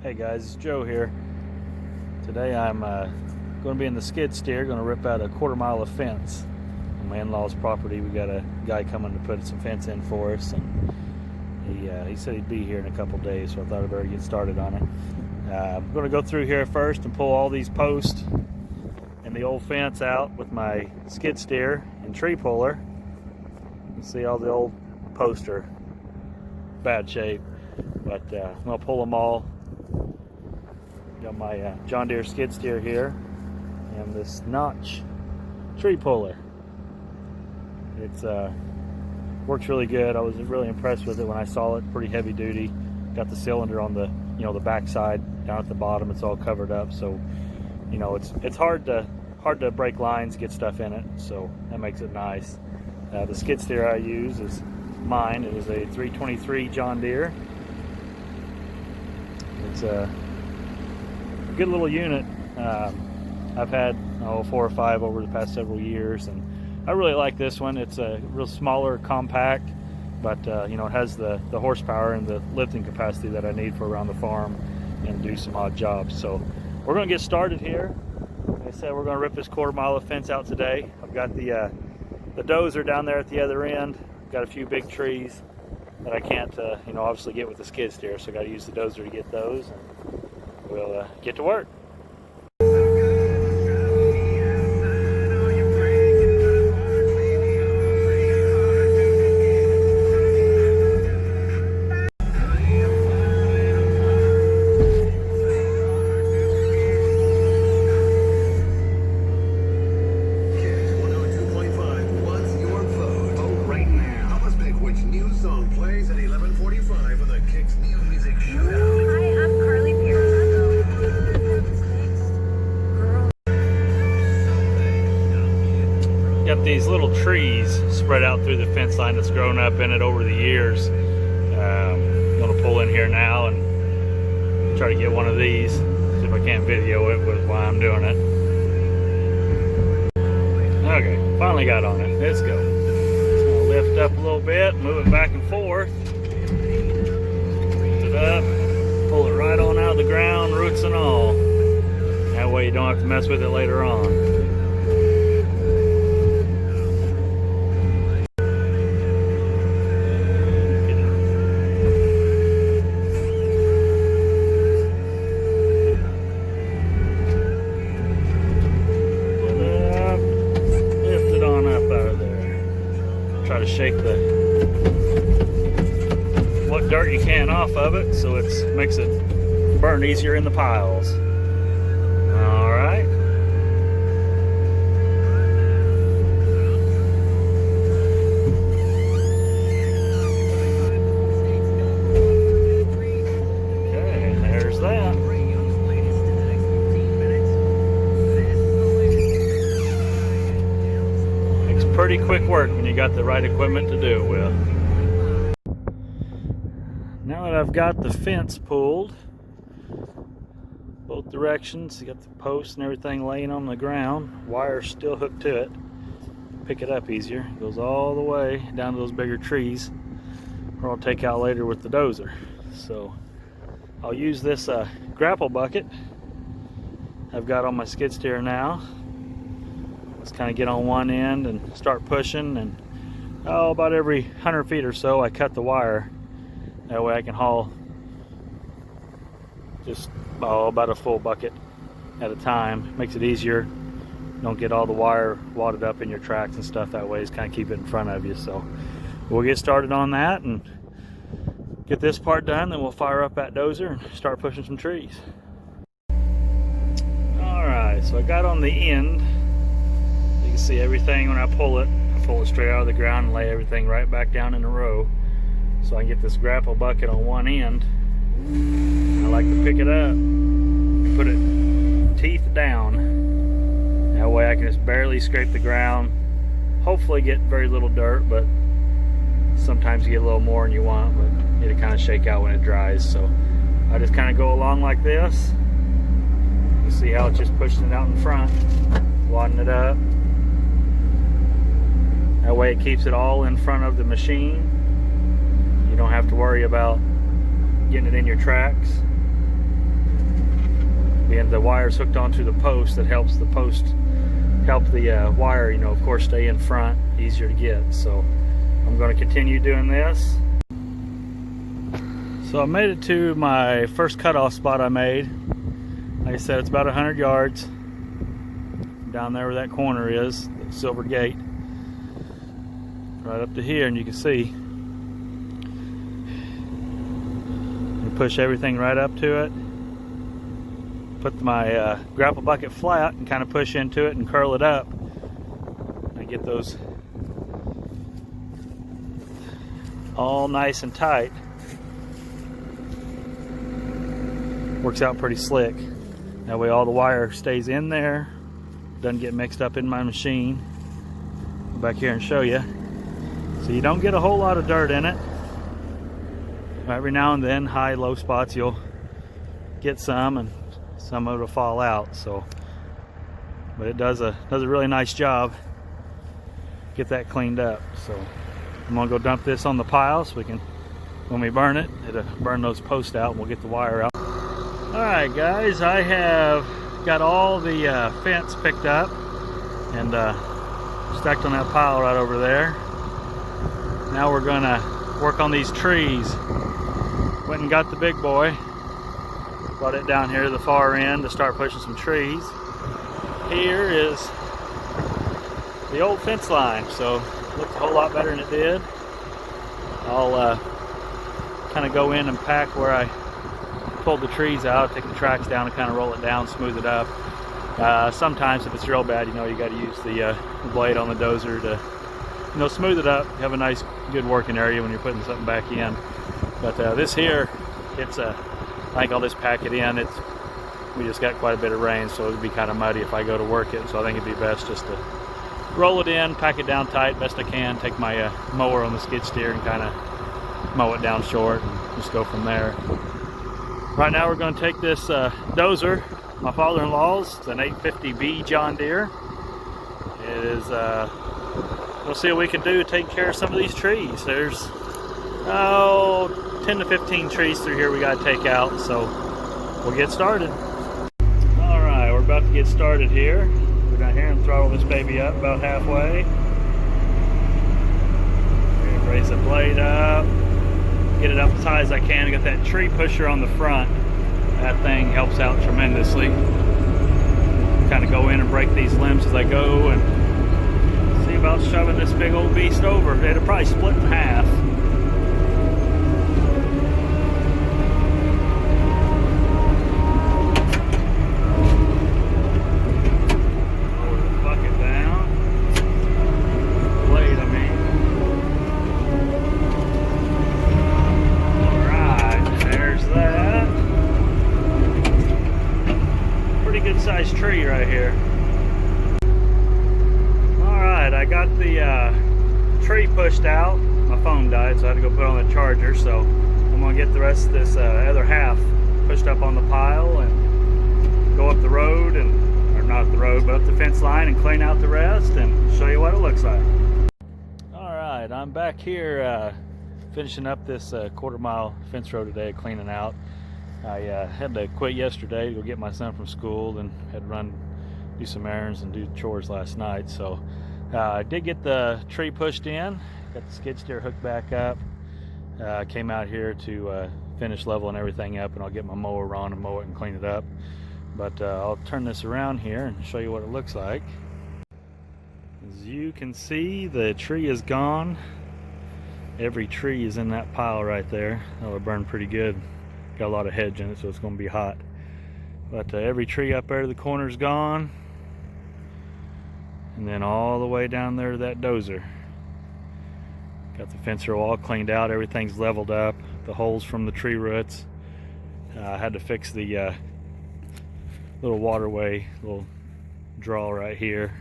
Hey guys, it's Joe here. Today I'm going to be in the skid steer, going to rip out a 1/4 mile of fence on my in-laws' property. We got a guy coming to put some fence in for us, and he said he'd be here in a couple days, so I thought I'd better get started on it. I'm going to go through here first and pull all these posts and the old fence out with my skid steer and tree puller. You see all the old posts are bad shape, but I'm going to pull them all. Got my John Deere skid steer here and this Notch tree puller. It's works really good. I was really impressed with it when I saw it. Pretty heavy duty. Got the cylinder on the the back side. Down at the bottom it's all covered up, so it's hard to break lines, get stuff in it, so that makes it nice. The skid steer I use is mine. It is a 323 John Deere. It's a good little unit. I've had 4 or 5 over the past several years, and I really like this one. It's a real smaller, compact, but it has the horsepower and the lifting capacity that I need for around the farm and do some odd jobs. So we're going to get started here. Like I said, we're going to rip this 1/4 mile of fence out today. I've got the dozer down there at the other end. Got a few big trees that I can't obviously get with the skid steer, so I got to use the dozer to get those. We'll get to work. Got these little trees spread out through the fence line that's grown up in it over the years. I'm going to pull in here now and try to get one of these. See if I can't video it with why I'm doing it. Okay, finally got on it. Let's go. Just going to lift up a little bit, move it back and forth. Lift it up, pull it right on out of the ground, roots and all. That way you don't have to mess with it later on. Try to shake what dirt you can off of it, so it makes it burn easier in the piles. All right. Okay, there's that. Pretty quick work when you got the right equipment to do it with. Now that I've got the fence pulled both directions, you got the posts and everything laying on the ground, wire still hooked to it, pick it up easier. It goes all the way down to those bigger trees, or I'll take out later with the dozer. So I'll use this grapple bucket I've got on my skid steer now. Let's kind of get on one end and start pushing, and about every 100 feet or so I cut the wire. That way I can haul just about a full bucket at a time. Makes it easier. Don't get all the wire wadded up in your tracks and stuff that way. Just kind of keep it in front of you. So we'll get started on that and get this part done, then we'll fire up that dozer and start pushing some trees. Alright, so I got on the end. You can see everything when I pull it straight out of the ground and lay everything right back down in a row, so I can get this grapple bucket on one end. I like to pick it up, put it teeth down. That way I can just barely scrape the ground, hopefully get very little dirt, but sometimes you get a little more than you want, but it'll kind of shake out when it dries. So I just kind of go along like this. You see how it's just pushing it out in front, wadding it up. That way it keeps it all in front of the machine. You don't have to worry about getting it in your tracks. and the wire's hooked onto the post that help the wire, you know, of course, stay in front, easier to get. So I'm going to continue doing this. So I made it to my first cutoff spot I made. Like I said, it's about 100 yards down there where that corner is, the silver gate, right up to here, and you can see you push everything right up to it. Put my grapple bucket flat and kind of push into it and curl it up and get those all nice and tight. Works out pretty slick. That way all the wire stays in there, doesn't get mixed up in my machine. Go back here and show you. So you don't get a whole lot of dirt in it. Every now and then, high, low spots, you'll get some, and some of it will fall out. So, but it does a really nice job. Get that cleaned up. So I'm gonna go dump this on the pile so we can, when we burn it, it'll burn those posts out and we'll get the wire out. Alright guys, I have got all the fence picked up and stacked on that pile right over there. Now we're gonna work on these trees. Went and got the big boy, brought it down here to the far end to start pushing some trees. Here is the old fence line, so it looks a whole lot better than it did. I'll kind of go in and pack where I pulled the trees out, take the tracks down and kind of roll it down, smooth it up. Sometimes if it's real bad, you know, you got to use the blade on the dozer to, you know, smooth it up. Have a nice, good working area when you're putting something back in. But this here, it's I think I'll just pack it in. We just got quite a bit of rain, so it'd be kind of muddy if I go to work it. So I think it'd be best just to roll it in, pack it down tight best I can, take my mower on the skid steer and kind of mow it down short and just go from there. Right now we're going to take this dozer, my father-in-law's. It's an 850B John Deere. It is, we'll see what we can do to take care of some of these trees. There's 10 to 15 trees through here we got to take out, so we'll get started. Alright, we're about to get started here. We're down here and throttle this baby up about halfway. Raise the blade up. Get it up as high as I can. I got that tree pusher on the front. That thing helps out tremendously. Kind of go in and break these limbs as I go and see about shoving this big old beast over. It'll probably split in half. Lower the bucket down. Blade, I mean. Good sized tree right here. Alright, I got the tree pushed out. My phone died, so I had to go put on the charger. So I'm going to get the rest of this other half pushed up on the pile and go up the road, or not up the road, but up the fence line and clean out the rest and show you what it looks like. Alright, I'm back here finishing up this quarter-mile fence row today, cleaning out. I had to quit yesterday to go get my son from school, and had to run, do some errands and do chores last night. So I did get the tree pushed in, got the skid steer hooked back up. Came out here to finish leveling everything up, and I'll get my mower on and mow it and clean it up. But I'll turn this around here and show you what it looks like. As you can see, the tree is gone. Every tree is in that pile right there. That'll burn pretty good. Got a lot of hedge in it, so it's going to be hot. But every tree up there to the corner is gone. And then all the way down there to that dozer. Got the fence row all cleaned out. Everything's leveled up. The holes from the tree roots. I had to fix the little waterway, little draw right here.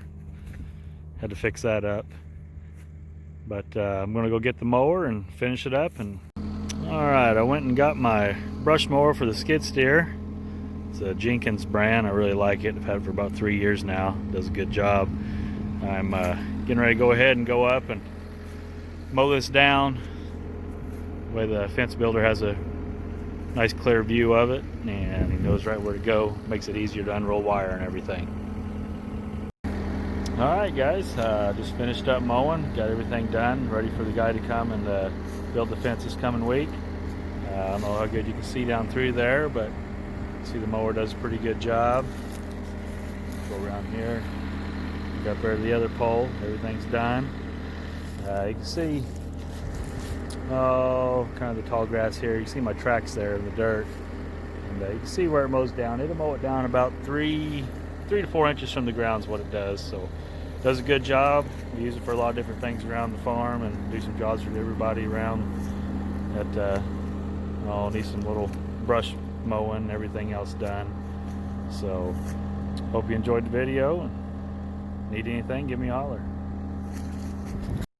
Had to fix that up. But I'm going to go get the mower and finish it up. And alright, I went and got my brush mower for the skid steer. It's a Jenkins brand. I really like it. I've had it for about 3 years now. It does a good job. I'm getting ready to go ahead and go up and mow this down. The way the fence builder has a nice clear view of it, and he knows right where to go. Makes it easier to unroll wire and everything. Alright guys, just finished up mowing, got everything done, ready for the guy to come and build the fence this coming week. I don't know how good you can see down through there, but see the mower does a pretty good job. Go around here, got there to the other pole, everything's done. You can see kind of the tall grass here. You can see my tracks there in the dirt, and you can see where it mows down. It'll mow it down about 3 to 4 inches from the ground is what it does. So it does a good job. We use it for a lot of different things around the farm and do some jobs for everybody around that need some little brush mowing and everything else done. So hope you enjoyed the video, and need anything, give me a holler.